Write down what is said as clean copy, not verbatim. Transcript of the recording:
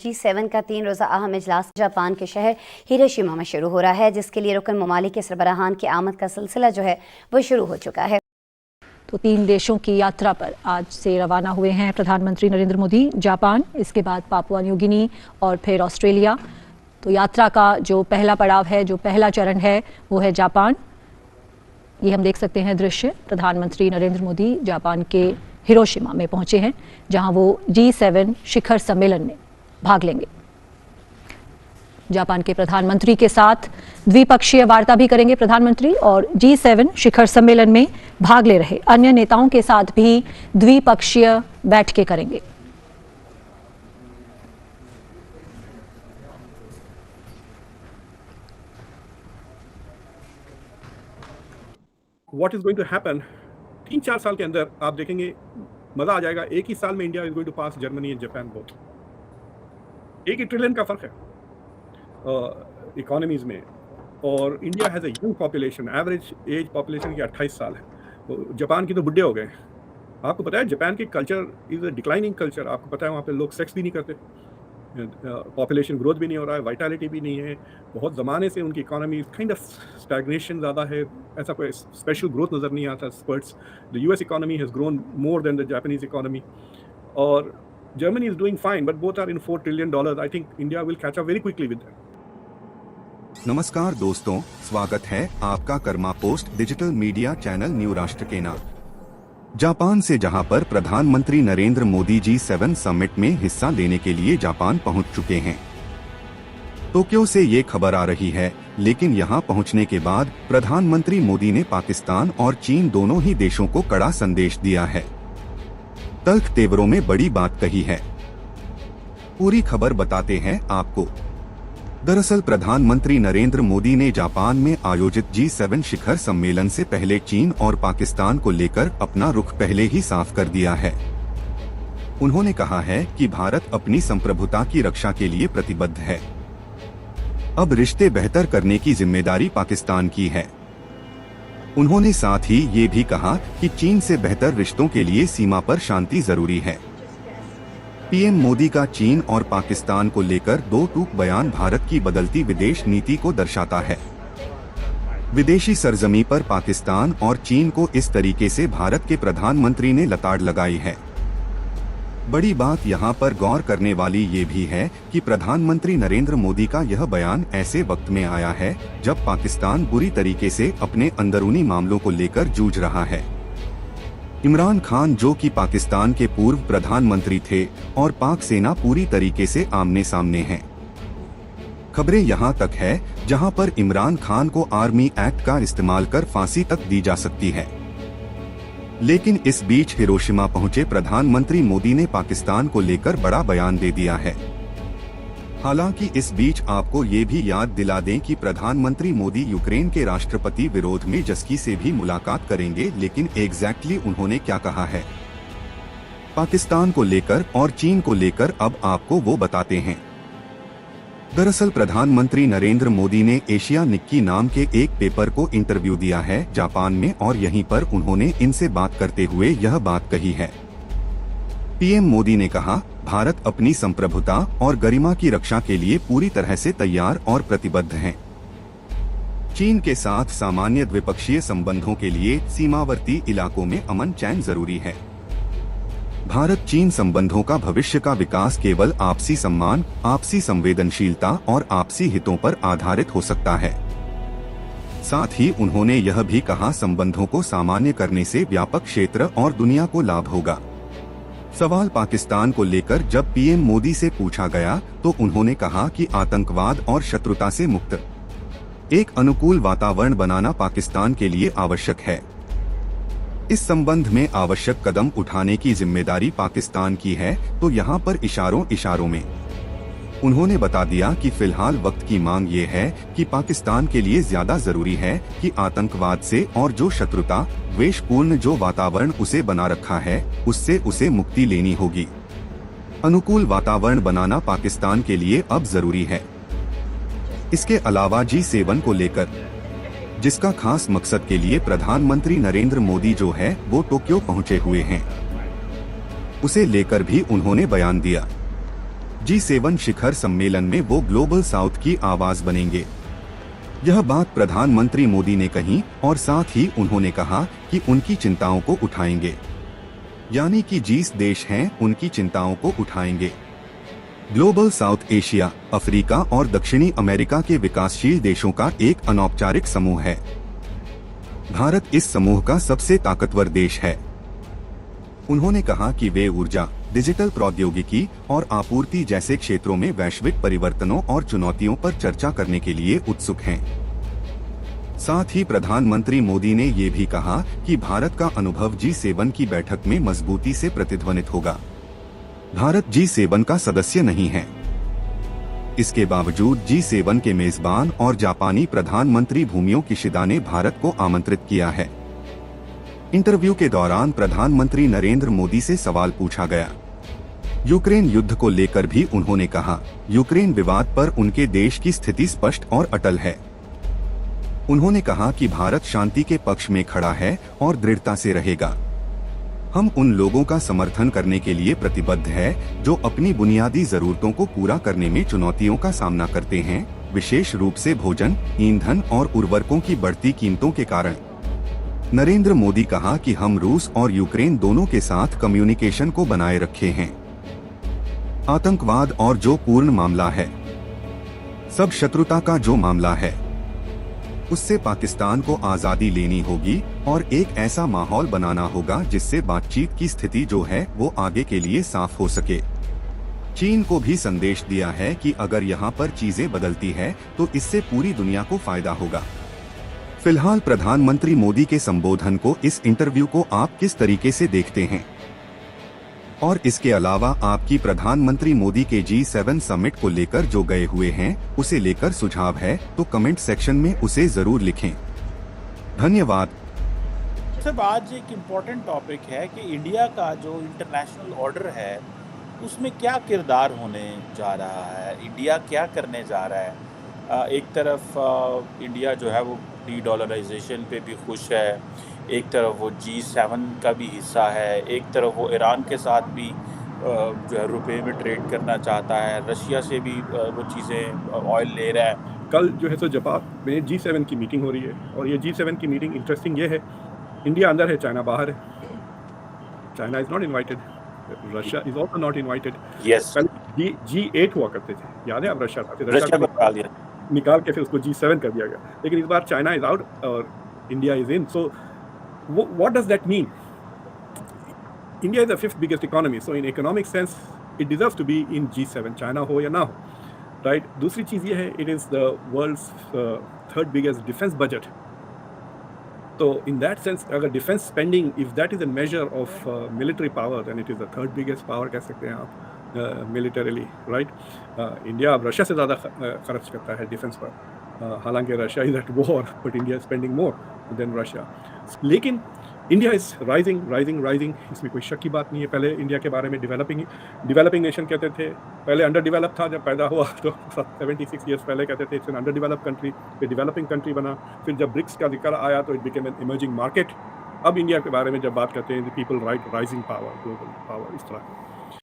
G7 का 3 रोज़ा अहम इजलास जापान के शहर हिरोशिमा में शुरू हो रहा है, जिसके लिए रुकन ममालिक के सरबराहान की आमद का सिलसिला जो है वो शुरू हो चुका है। तो 3 देशों की यात्रा पर आज से रवाना हुए हैं प्रधानमंत्री नरेंद्र मोदी। जापान, इसके बाद पापुआ न्यू गिनी और फिर ऑस्ट्रेलिया। तो यात्रा का जो पहला पड़ाव है, जो पहला चरण है, वो है जापान। ये हम देख सकते हैं दृश्य। प्रधानमंत्री नरेंद्र मोदी जापान के हिरोशिमा में पहुंचे हैं, जहां वो G7 शिखर सम्मेलन में भाग लेंगे। जापान के प्रधानमंत्री के साथ द्विपक्षीय वार्ता भी करेंगे प्रधानमंत्री, और G7 शिखर सम्मेलन में भाग ले रहे अन्य नेताओं के साथ भी द्विपक्षीय बैठकें करेंगे। What is going to happen? 3-4 साल के अंदर आप देखेंगे, मजा आ जाएगा। एक ही साल में India is going to pass Germany and Japan both. 1 trillion का फर्क है इकोनॉमीज में, और India has a young population. Average age population की 28 साल है। तो जापान की तो बुढ़े हो गए। आपको पता है जापान की culture is a declining culture. आपको पता है वहाँ पे लोग सेक्स भी नहीं करते, पॉपुलेशन ग्रोथ भी नहीं हो रहा है, वाइटलिटी भी नहीं है। बहुत ज़माने से उनकी इकोनॉमी काइंड ऑफ स्टैग्नेशन ज़्यादा है, ऐसा कोई स्पेशल ग्रोथ नज़र नहीं आता। Sprouts, the US economy has grown more than the Japanese economy, और Germany is doing fine, but both are in $4 trillion. I think India will catch up very quickly with them. नमस्कार दोस्तों, स्वागत है आपका Karma post digital media channel new राष्ट्र के नाम। Japan से जहां पर प्रधानमंत्री नरेंद्र मोदी G7 समिट में हिस्सा लेने के लिए जापान पहुंच चुके हैं। टोक्यो से ये खबर आ रही है, लेकिन यहां पहुंचने के बाद प्रधानमंत्री मोदी ने पाकिस्तान और चीन दोनों ही देशों को कड़ा संदेश दिया है। तल्ख तेवरों में बड़ी बात कही है। पूरी खबर बताते हैं आपको। दरअसल प्रधानमंत्री नरेंद्र मोदी ने जापान में आयोजित G7 शिखर सम्मेलन से पहले चीन और पाकिस्तान को लेकर अपना रुख पहले ही साफ कर दिया है। उन्होंने कहा है कि भारत अपनी संप्रभुता की रक्षा के लिए प्रतिबद्ध है। अब रिश्ते बेहतर करने की जिम्मेदारी पाकिस्तान की है। उन्होंने साथ ही ये भी कहा कि चीन से बेहतर रिश्तों के लिए सीमा पर शांति जरूरी है। पीएम मोदी का चीन और पाकिस्तान को लेकर 2 टूक बयान भारत की बदलती विदेश नीति को दर्शाता है। विदेशी सरजमी पर पाकिस्तान और चीन को इस तरीके से भारत के प्रधानमंत्री ने लताड़ लगाई है। बड़ी बात यहाँ पर गौर करने वाली ये भी है कि प्रधानमंत्री नरेंद्र मोदी का यह बयान ऐसे वक्त में आया है जब पाकिस्तान बुरी तरीके से अपने अंदरूनी मामलों को लेकर जूझ रहा है। इमरान खान, जो कि पाकिस्तान के पूर्व प्रधानमंत्री थे, और पाक सेना पूरी तरीके से आमने सामने हैं। खबरें यहाँ तक है जहाँ पर इमरान खान को आर्मी एक्ट का इस्तेमाल कर फांसी तक दी जा सकती है। लेकिन इस बीच हिरोशिमा पहुंचे प्रधानमंत्री मोदी ने पाकिस्तान को लेकर बड़ा बयान दे दिया है। हालांकि इस बीच आपको ये भी याद दिला दें कि प्रधानमंत्री मोदी यूक्रेन के राष्ट्रपति विरोध में जस्की से भी मुलाकात करेंगे, लेकिन एग्जैक्टली उन्होंने क्या कहा है पाकिस्तान को लेकर और चीन को लेकर, अब आपको वो बताते हैं। दरअसल प्रधानमंत्री नरेंद्र मोदी ने एशिया निक्की नाम के एक पेपर को इंटरव्यू दिया है जापान में, और यहीं पर उन्होंने इनसे बात करते हुए यह बात कही है। पीएम मोदी ने कहा, भारत अपनी संप्रभुता और गरिमा की रक्षा के लिए पूरी तरह से तैयार और प्रतिबद्ध है। चीन के साथ सामान्य द्विपक्षीय संबंधों के लिए सीमावर्ती इलाकों में अमन चैन जरूरी है। भारत चीन संबंधों का भविष्य का विकास केवल आपसी सम्मान, आपसी संवेदनशीलता और आपसी हितों पर आधारित हो सकता है। साथ ही उन्होंने यह भी कहा, संबंधों को सामान्य करने से व्यापक क्षेत्र और दुनिया को लाभ होगा। सवाल पाकिस्तान को लेकर जब पीएम मोदी से पूछा गया तो उन्होंने कहा कि आतंकवाद और शत्रुता से मुक्त एक अनुकूल वातावरण बनाना पाकिस्तान के लिए आवश्यक है। इस संबंध में आवश्यक कदम उठाने की जिम्मेदारी पाकिस्तान की है। तो यहाँ पर इशारों में उन्होंने बता दिया कि फिलहाल वक्त की मांग ये है कि पाकिस्तान के लिए ज्यादा जरूरी है कि आतंकवाद से और जो शत्रुता द्वेषपूर्ण जो वातावरण उसे बना रखा है उससे उसे मुक्ति लेनी होगी। अनुकूल वातावरण बनाना पाकिस्तान के लिए अब जरूरी है। इसके अलावा G7 को लेकर, जिसका खास मकसद के लिए प्रधानमंत्री नरेंद्र मोदी जो है वो टोक्यो पहुंचे हुए हैं, उसे लेकर भी उन्होंने बयान दिया। G7 शिखर सम्मेलन में वो ग्लोबल साउथ की आवाज बनेंगे। यह बात प्रधानमंत्री मोदी ने कही और साथ ही उन्होंने कहा कि उनकी चिंताओं को उठाएंगे, यानी कि G देश हैं उनकी चिंताओं को उठाएंगे। ग्लोबल साउथ एशिया, अफ्रीका और दक्षिणी अमेरिका के विकासशील देशों का एक अनौपचारिक समूह है। भारत इस समूह का सबसे ताकतवर देश है। उन्होंने कहा कि वे ऊर्जा, डिजिटल प्रौद्योगिकी और आपूर्ति जैसे क्षेत्रों में वैश्विक परिवर्तनों और चुनौतियों पर चर्चा करने के लिए उत्सुक हैं। साथ ही प्रधानमंत्री मोदी ने ये भी कहा कि भारत का अनुभव G7 की बैठक में मजबूती से प्रतिध्वनित होगा। भारत G7 का सदस्य नहीं है। इसके बावजूद G7 के मेजबान और जापानी प्रधानमंत्री फूमियो किशिदा ने भारत को आमंत्रित किया है। इंटरव्यू के दौरान प्रधानमंत्री नरेंद्र मोदी से सवाल पूछा गया। यूक्रेन युद्ध को लेकर भी उन्होंने कहा, यूक्रेन विवाद पर उनके देश की स्थिति स्पष्ट और अटल है। उन्होंने कहा कि भारत शांति के पक्ष में खड़ा है और दृढ़ता से रहेगा। हम उन लोगों का समर्थन करने के लिए प्रतिबद्ध है जो अपनी बुनियादी जरूरतों को पूरा करने में चुनौतियों का सामना करते हैं, विशेष रूप से भोजन, ईंधन और उर्वरकों की बढ़ती कीमतों के कारण। नरेंद्र मोदी कहा कि हम रूस और यूक्रेन दोनों के साथ कम्युनिकेशन को बनाए रखे हैं। आतंकवाद और जो पूर्ण मामला है, सब शत्रुता का जो मामला है, उससे पाकिस्तान को आजादी लेनी होगी और एक ऐसा माहौल बनाना होगा जिससे बातचीत की स्थिति जो है वो आगे के लिए साफ हो सके। चीन को भी संदेश दिया है कि अगर यहाँ पर चीजें बदलती है तो इससे पूरी दुनिया को फायदा होगा। फिलहाल प्रधानमंत्री मोदी के संबोधन को, इस इंटरव्यू को आप किस तरीके से देखते हैं? और इसके अलावा आपकी प्रधानमंत्री मोदी के G7 समिट को लेकर जो गए हुए हैं उसे लेकर सुझाव है तो कमेंट सेक्शन में उसे जरूर लिखें। धन्यवाद। सब आज एक इम्पॉर्टेंट टॉपिक है कि इंडिया का जो इंटरनेशनल ऑर्डर है उसमें क्या किरदार होने जा रहा है, इंडिया क्या करने जा रहा है। एक तरफ इंडिया जो है वो डी-डॉलराइजेशन पे भी खुश है, एक तरफ वो G7 का भी हिस्सा है, एक तरफ वो ईरान के साथ भी जो है रुपए में ट्रेड करना चाहता है, रशिया से भी वो चीज़ें ऑयल ले रहा है। कल जो है सो जापान में G7 की मीटिंग हो रही है और ये G7 की मीटिंग इंटरेस्टिंग ये है, इंडिया अंदर है, चाइना बाहर है। China is not invited, Russia is also not invited. Yes, पहले G8 हुआ करते थे, याद है आप? रशिया था, फिर रशिया को निकाल के फिर उसको G7 कर दिया गया, लेकिन इस बार चाइना इज आउट और India is in. So what does that mean? India is the 5th biggest economy, so in economic sense it deserves to be in G7, China हो या ना हो, राइट? दूसरी चीज़ ये है, it is the world's third biggest defense budget. तो in that sense अगर defense spending, if that is a measure of military power, then it is the third biggest power कह सकते हैं आप militarily, right? इंडिया अब Russia से ज़्यादा खर्च करता है डिफेंस पर, हालांकि Russia is at war but India is spending more than Russia. लेकिन India is rising rising rising, इसमें कोई शक की बात नहीं है। पहले इंडिया के बारे में डेवलपिंग नेशन कहते थे, पहले अंडर डेवलप था, जब पैदा हुआ तो 76 ईयर्स पहले कहते थे it's an under develop country, फिर डेवलपिंग कंट्री बना, फिर जब ब्रिक्स का जिक्र आया तो it became an emerging market. अब इंडिया के बारे में जब बात करते हैं people right rising power, global power, इस तरह।